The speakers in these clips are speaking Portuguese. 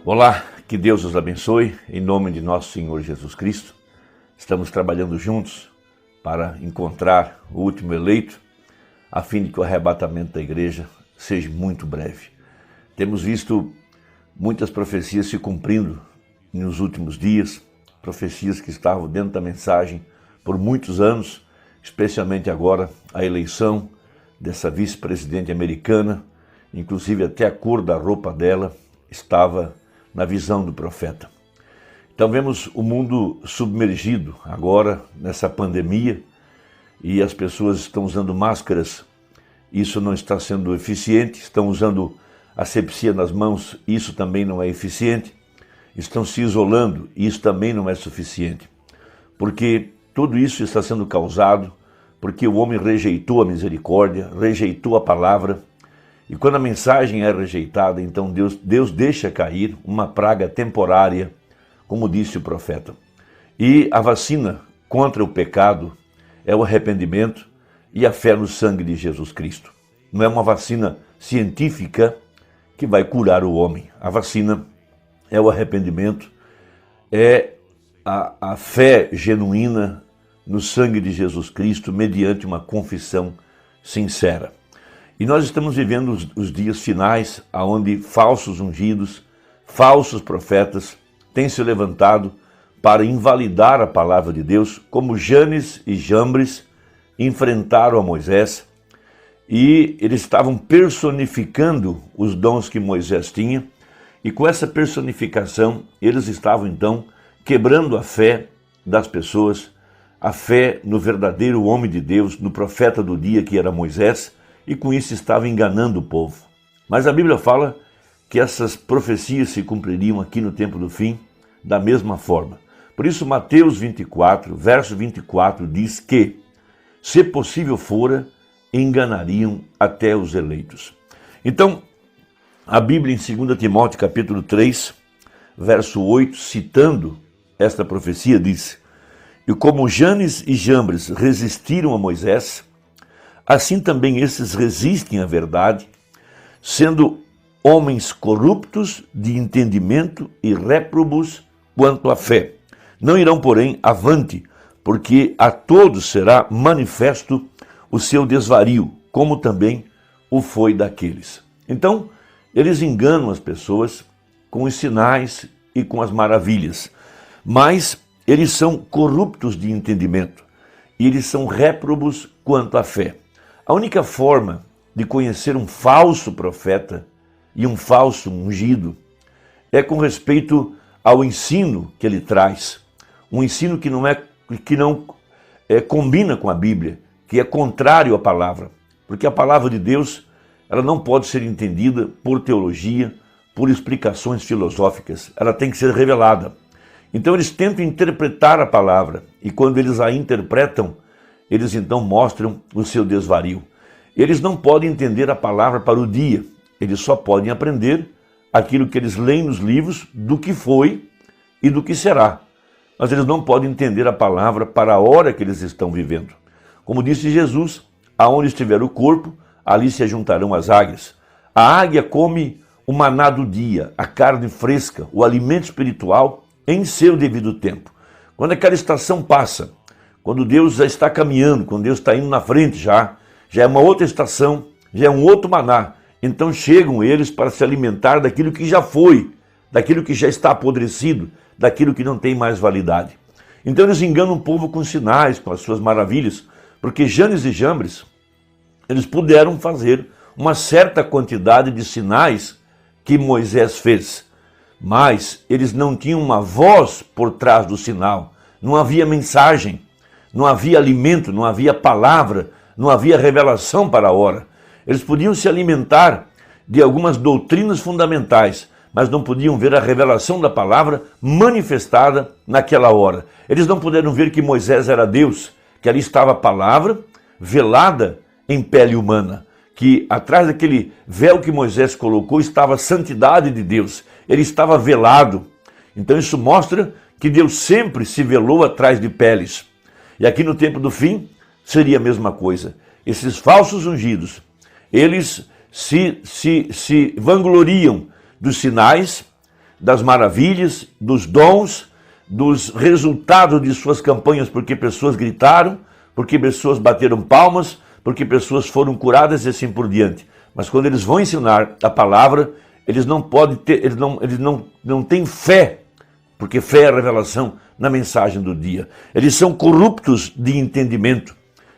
Olá, que Deus os abençoe, em nome de nosso Senhor Jesus Cristo. Estamos trabalhando juntos para encontrar o último eleito, a fim de que o arrebatamento da igreja seja muito breve. Temos visto muitas profecias se cumprindo nos últimos dias, profecias que estavam dentro da mensagem por muitos anos, especialmente agora a eleição dessa vice-presidente americana, inclusive até a cor da roupa dela estava na visão do profeta. Então vemos o mundo submergido agora nessa pandemia e as pessoas estão usando máscaras, isso não está sendo eficiente, estão usando asepsia nas mãos, isso também não é eficiente, estão se isolando, isso também não é suficiente, porque tudo isso está sendo causado porque o homem rejeitou a misericórdia, rejeitou a palavra. E quando a mensagem é rejeitada, então Deus deixa cair uma praga temporária, como disse o profeta. E a vacina contra o pecado é o arrependimento e a fé no sangue de Jesus Cristo. Não é uma vacina científica que vai curar o homem. A vacina é o arrependimento, é a fé genuína no sangue de Jesus Cristo, mediante uma confissão sincera. E nós estamos vivendo os dias finais, onde falsos ungidos, falsos profetas têm se levantado para invalidar a palavra de Deus, como Janes e Jambres enfrentaram a Moisés, e eles estavam personificando os dons que Moisés tinha, e com essa personificação eles estavam então quebrando a fé das pessoas, a fé no verdadeiro homem de Deus, no profeta do dia que era Moisés, e com isso estava enganando o povo. Mas a Bíblia fala que essas profecias se cumpririam aqui no tempo do fim da mesma forma. Por isso Mateus 24, verso 24 diz que, se possível fora, enganariam até os eleitos. Então, a Bíblia em 2 Timóteo capítulo 3, verso 8, citando esta profecia, diz: "E como Janes e Jambres resistiram a Moisés, assim também esses resistem à verdade, sendo homens corruptos de entendimento e réprobos quanto à fé. Não irão, porém, avante, porque a todos será manifesto o seu desvario, como também o foi daqueles." Então, eles enganam as pessoas com os sinais e com as maravilhas, mas eles são corruptos de entendimento e eles são réprobos quanto à fé. A única forma de conhecer um falso profeta e um falso ungido é com respeito ao ensino que ele traz, um ensino que não combina com a Bíblia, que é contrário à palavra, porque a palavra de Deus ela não pode ser entendida por teologia, por explicações filosóficas, ela tem que ser revelada. Então eles tentam interpretar a palavra e quando eles a interpretam, eles então mostram o seu desvario. Eles não podem entender a palavra para o dia, eles só podem aprender aquilo que eles leem nos livros do que foi e do que será. Mas eles não podem entender a palavra para a hora que eles estão vivendo. Como disse Jesus, aonde estiver o corpo, ali se ajuntarão as águias. A águia come o maná do dia, a carne fresca, o alimento espiritual em seu devido tempo. Quando aquela estação passa, quando Deus já está caminhando, quando Deus está indo na frente já é uma outra estação, já é um outro maná. Então chegam eles para se alimentar daquilo que já foi, daquilo que já está apodrecido, daquilo que não tem mais validade. Então eles enganam o povo com sinais, com as suas maravilhas, porque Janes e Jambres, eles puderam fazer uma certa quantidade de sinais que Moisés fez, mas eles não tinham uma voz por trás do sinal, não havia mensagem, não havia alimento, não havia palavra, não havia revelação para a hora. Eles podiam se alimentar de algumas doutrinas fundamentais, mas não podiam ver a revelação da palavra manifestada naquela hora. Eles não puderam ver que Moisés era Deus, que ali estava a palavra velada em pele humana, que atrás daquele véu que Moisés colocou estava a santidade de Deus, ele estava velado. Então isso mostra que Deus sempre se velou atrás de peles. E aqui no tempo do fim seria a mesma coisa. Esses falsos ungidos, eles se vangloriam dos sinais, das maravilhas, dos dons, dos resultados de suas campanhas, porque pessoas gritaram, porque pessoas bateram palmas, porque pessoas foram curadas e assim por diante. Mas quando eles vão ensinar a palavra, eles não podem ter, eles não têm fé, porque fé é a revelação na mensagem do dia. Eles são corruptos de entendimento.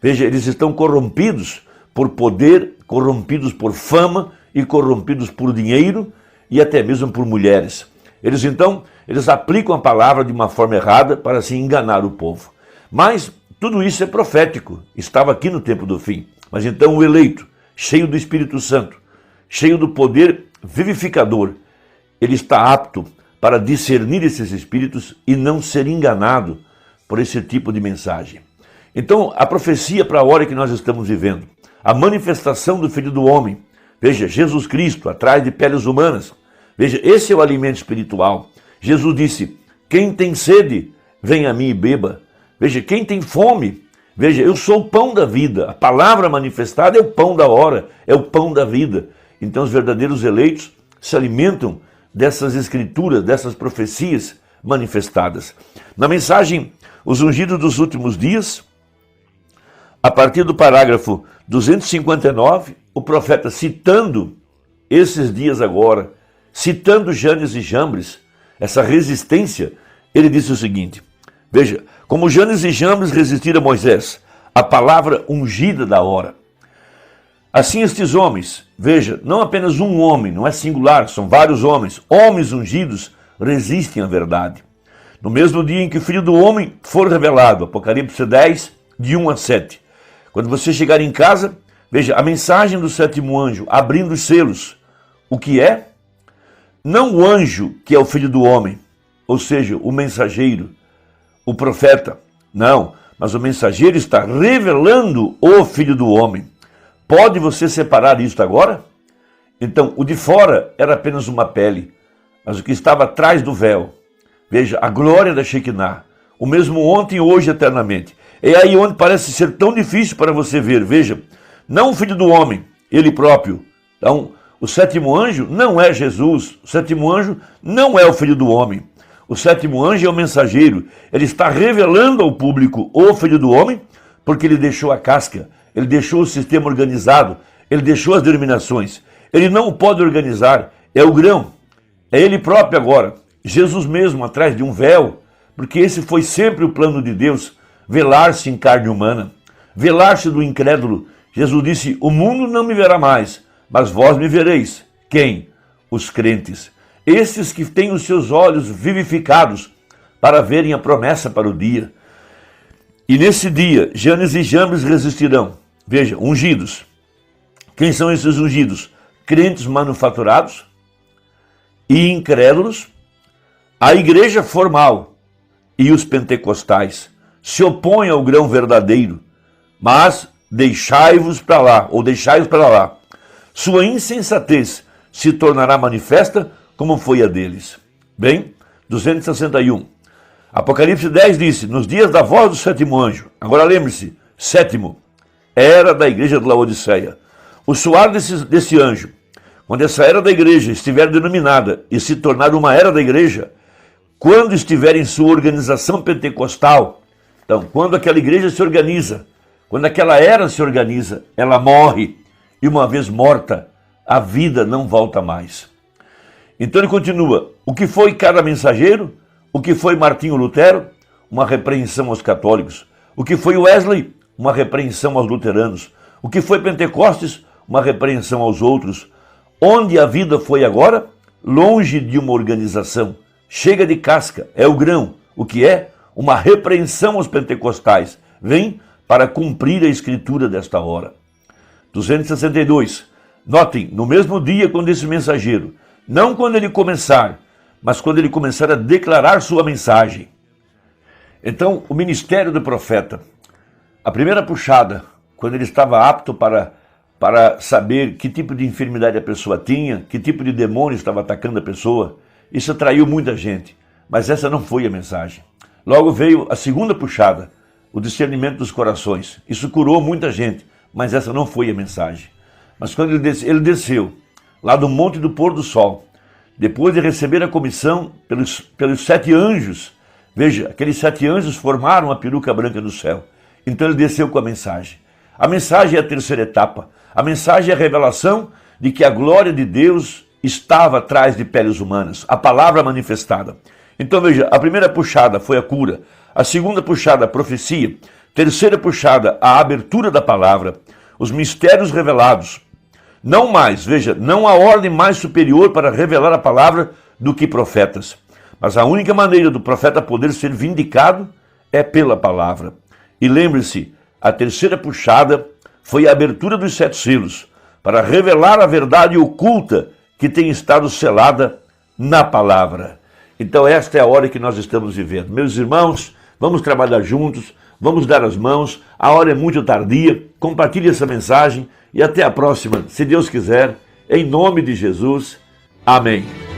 Veja, eles estão corrompidos por poder, corrompidos por fama e corrompidos por dinheiro e até mesmo por mulheres. Eles aplicam a palavra de uma forma errada para assim enganar o povo. Mas tudo isso é profético, estava aqui no tempo do fim. Mas então o eleito, cheio do Espírito Santo, cheio do poder vivificador, ele está apto para discernir esses espíritos e não ser enganado por esse tipo de mensagem. Então, a profecia para a hora que nós estamos vivendo, a manifestação do Filho do Homem, veja, Jesus Cristo atrás de peles humanas, veja, esse é o alimento espiritual. Jesus disse, quem tem sede, vem a mim e beba. Veja, quem tem fome, veja, eu sou o pão da vida. A palavra manifestada é o pão da hora, é o pão da vida. Então os verdadeiros eleitos se alimentam dessas escrituras, dessas profecias manifestadas. Na mensagem, os ungidos dos últimos dias, a partir do parágrafo 259, o profeta citando esses dias agora, citando Janes e Jambres, essa resistência, ele disse o seguinte, veja, como Janes e Jambres resistiram a Moisés, a palavra ungida da hora. Assim estes homens, veja, não apenas um homem, não é singular, são vários homens ungidos resistem à verdade. No mesmo dia em que o Filho do Homem for revelado, Apocalipse 10, de 1 a 7. Quando você chegar em casa, veja, a mensagem do sétimo anjo, abrindo os selos. O que é? Não o anjo que é o Filho do Homem, ou seja, o mensageiro, o profeta, não, mas o mensageiro está revelando o Filho do Homem. Pode você separar isto agora? Então, o de fora era apenas uma pele, mas o que estava atrás do véu, veja, a glória da Shekinah, o mesmo ontem, hoje, eternamente. É aí onde parece ser tão difícil para você ver, veja, não o Filho do Homem, ele próprio. Então, o sétimo anjo não é Jesus, o sétimo anjo não é o Filho do Homem. O sétimo anjo é o mensageiro, ele está revelando ao público o Filho do Homem, porque ele deixou a casca, ele deixou o sistema organizado, ele deixou as denominações. Ele não o pode organizar, é o grão, é ele próprio agora, Jesus mesmo atrás de um véu, porque esse foi sempre o plano de Deus, velar-se em carne humana, velar-se do incrédulo. Jesus disse, o mundo não me verá mais, mas vós me vereis. Quem? Os crentes. Esses que têm os seus olhos vivificados para verem a promessa para o dia. E nesse dia, Janes e Jambres resistirão. Veja, ungidos. Quem são esses ungidos? Crentes manufaturados e incrédulos, a igreja formal e os pentecostais se opõem ao grão verdadeiro, mas deixai-vos para lá, ou deixai-os para lá. Sua insensatez se tornará manifesta como foi a deles. Bem, 261. Apocalipse 10 disse, nos dias da voz do sétimo anjo, agora lembre-se, sétimo, era da igreja de Laodiceia. O soar desse anjo, quando essa era da igreja estiver denominada e se tornar uma era da igreja, quando estiver em sua organização pentecostal, então, quando aquela igreja se organiza, quando aquela era se organiza, ela morre, e uma vez morta, a vida não volta mais. Então ele continua, o que foi cada mensageiro? O que foi Martinho Lutero? Uma repreensão aos católicos. O que foi Wesley? Uma repreensão aos luteranos. O que foi Pentecostes? Uma repreensão aos outros. Onde a vida foi agora? Longe de uma organização. Chega de casca, é o grão. O que é? Uma repreensão aos pentecostais. Vem para cumprir a escritura desta hora. 262. Notem, no mesmo dia quando esse mensageiro, não quando ele começar, mas quando ele começar a declarar sua mensagem. Então, o ministério do profeta, a primeira puxada, quando ele estava apto para saber que tipo de enfermidade a pessoa tinha, que tipo de demônio estava atacando a pessoa, isso atraiu muita gente, mas essa não foi a mensagem. Logo veio a segunda puxada, o discernimento dos corações. Isso curou muita gente, mas essa não foi a mensagem. Mas quando ele desceu lá do Monte do Pôr do Sol, depois de receber a comissão pelos 7 anjos, veja, aqueles 7 anjos formaram a peruca branca do céu. Então ele desceu com a mensagem. A mensagem é a terceira etapa. A mensagem é a revelação de que a glória de Deus estava atrás de peles humanas, a palavra manifestada. Então veja, a primeira puxada foi a cura, a segunda puxada a profecia, terceira puxada a abertura da palavra, os mistérios revelados. Não mais, veja, não há ordem mais superior para revelar a palavra do que profetas. Mas a única maneira do profeta poder ser vindicado é pela palavra. E lembre-se, a terceira puxada foi a abertura dos 7 selos, para revelar a verdade oculta que tem estado selada na palavra. Então esta é a hora que nós estamos vivendo. Meus irmãos, vamos trabalhar juntos, vamos dar as mãos, a hora é muito tardia, compartilhe essa mensagem e até a próxima, se Deus quiser, em nome de Jesus. Amém.